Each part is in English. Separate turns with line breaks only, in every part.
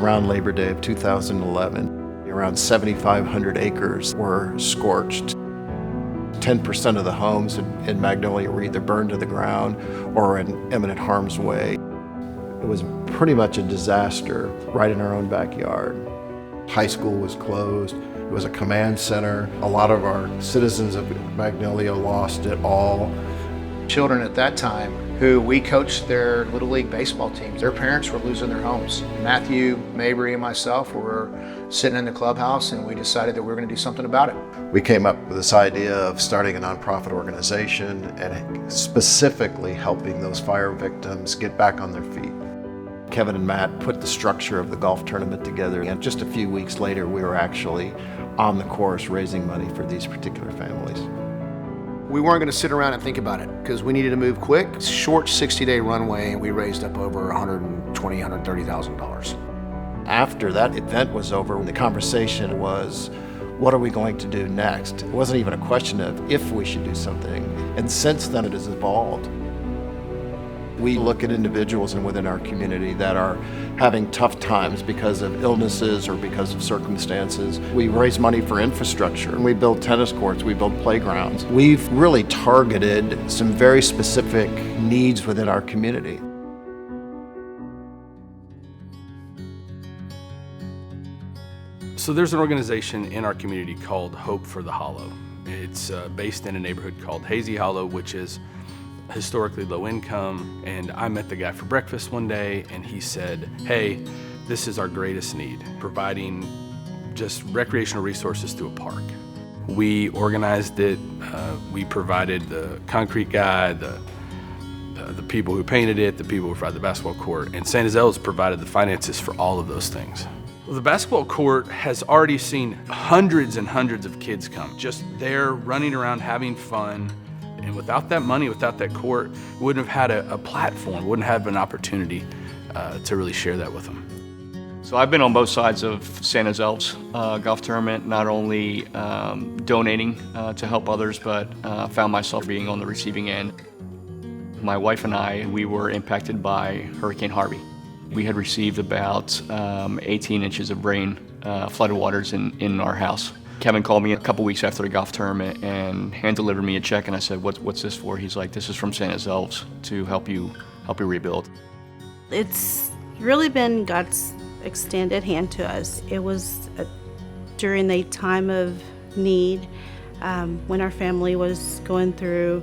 around Labor Day of 2011. Around 7,500 acres were scorched. 10% of the homes in Magnolia were either burned to the ground or in imminent harm's way. It was pretty much a disaster right in our own backyard. High school was closed. It was a command center. A lot of our citizens of Magnolia lost it all.
Children at that time who we coached their Little League baseball teams, their parents were losing their homes. Matthew, Mabry, and myself were sitting in the clubhouse and we decided that we were going to do something about it.
We came up with this idea of starting a nonprofit organization and specifically helping those fire victims get back on their feet. Kevin and Matt put the structure of the golf tournament together, and just a few weeks later we were actually on the course raising money for these particular families.
We weren't going to sit around and think about it because we needed to move quick. Short 60-day runway, and we raised up over $120,000, $130,000.
After that event was over, the conversation was, what are we going to do next? It wasn't even a question of if we should do something. And since then it has evolved. We look at individuals and within our community that are having tough times because of illnesses or because of circumstances. We raise money for infrastructure, and we build tennis courts, we build playgrounds. We've really targeted some very specific needs within our community.
So there's an organization in our community called Hope for the Hollow. It's based in a neighborhood called Hazy Hollow, which is historically low income, and I met the guy for breakfast one day and he said, hey, this is our greatest need, providing just recreational resources through a park. We organized it, we provided the concrete guy, the people who painted it, the people who provided the basketball court, and San Elves provided the finances for all of those things. Well, the basketball court has already seen hundreds and hundreds of kids come, just there running around having fun. And without that money, without that court, we wouldn't have had a platform, wouldn't have an opportunity to really share that with them.
So I've been on both sides of Santa's Elves golf tournament, not only donating to help others, but found myself being on the receiving end. My wife and I, we were impacted by Hurricane Harvey. We had received about 18 inches of rain, flooded waters in our house. Kevin called me a couple weeks after the golf tournament and hand-delivered me a check, and I said, what's this for? He's like, this is from Santa's Elves to help you rebuild.
It's really been God's extended hand to us. It was during a time of need when our family was going through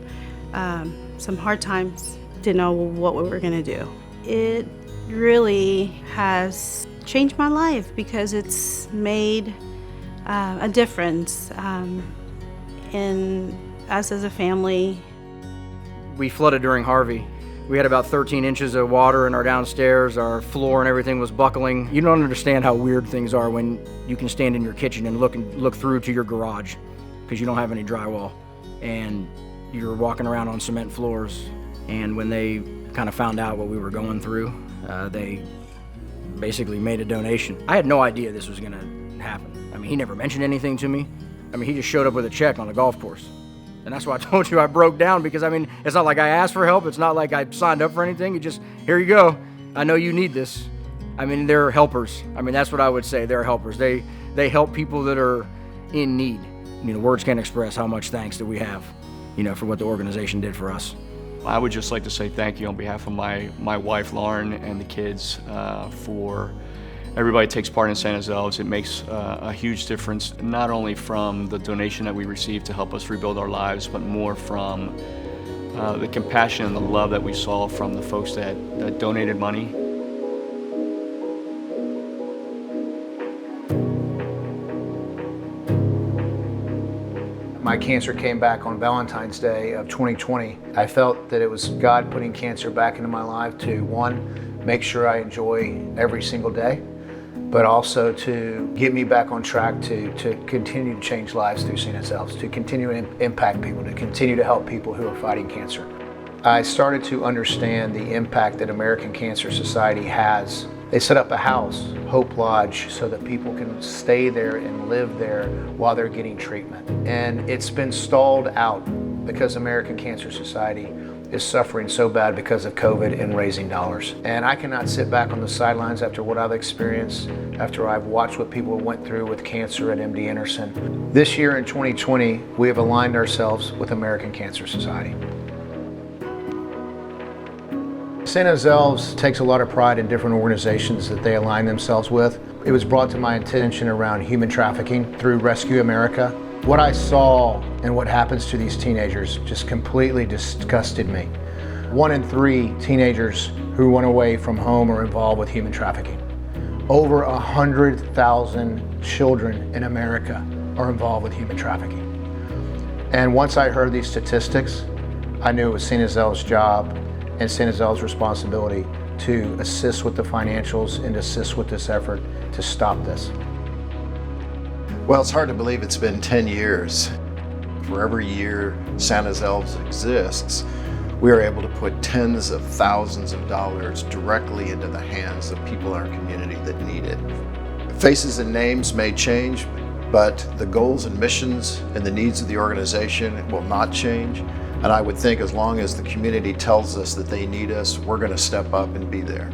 some hard times, didn't know what we were going to do. It really has changed my life because it's made a difference in us as a family.
We flooded during Harvey. We had about 13 inches of water in our downstairs. Our floor and everything was buckling. You don't understand how weird things are when you can stand in your kitchen and look through to your garage because you don't have any drywall, and you're walking around on cement floors. And when they kind of found out what we were going through, they basically made a donation. I had no idea this was going to happen. I mean, he never mentioned anything to me. I mean, he just showed up with a check on a golf course. And that's why I told you I broke down, because I mean, it's not like I asked for help. It's not like I signed up for anything. You just, here you go. I know you need this. I mean, they're helpers. I mean, that's what I would say. They're helpers. They help people that are in need. You know, words can't express how much thanks that we have, you know, for what the organization did for us.
I would just like to say thank you on behalf of my wife, Lauren, and the kids for everybody takes part in Santa's Elves. It makes a huge difference, not only from the donation that we receive to help us rebuild our lives, but more from the compassion and the love that we saw from the folks that donated money.
My cancer came back on Valentine's Day of 2020. I felt that it was God putting cancer back into my life to, one, make sure I enjoy every single day, but also to get me back on track to continue to change lives through Santa's Elves, to continue to impact people, to continue to help people who are fighting cancer. I started to understand the impact that American Cancer Society has. They set up a house, Hope Lodge, so that people can stay there and live there while they're getting treatment. And it's been stalled out because American Cancer Society is suffering so bad because of COVID and raising dollars. And I cannot sit back on the sidelines after what I've experienced, after I've watched what people went through with cancer at MD Anderson. This year in 2020, we have aligned ourselves with American Cancer Society. San Jose Elves takes a lot of pride in different organizations that they align themselves with. It was brought to my attention around human trafficking through Rescue America. What I saw and what happens to these teenagers just completely disgusted me. 1 in 3 teenagers who run away from home are involved with human trafficking. Over 100,000 children in America are involved with human trafficking. And once I heard these statistics, I knew it was San Jose Elves' job and San Jose Elves' responsibility to assist with the financials and assist with this effort to stop this.
Well, it's hard to believe it's been 10 years. For every year San Jose Elves exists, we are able to put tens of thousands of dollars directly into the hands of people in our community that need it. Faces and names may change, but the goals and missions and the needs of the organization will not change. And I would think as long as the community tells us that they need us, we're going to step up and be there.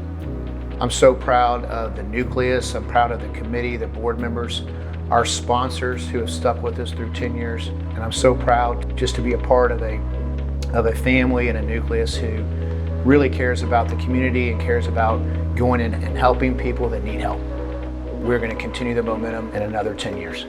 I'm so proud of the nucleus. I'm proud of the committee, the board members, our sponsors who have stuck with us through 10 years. And I'm so proud just to be a part of a family and a nucleus who really cares about the community and cares about going in and helping people that need help. We're going to continue the momentum in another 10 years.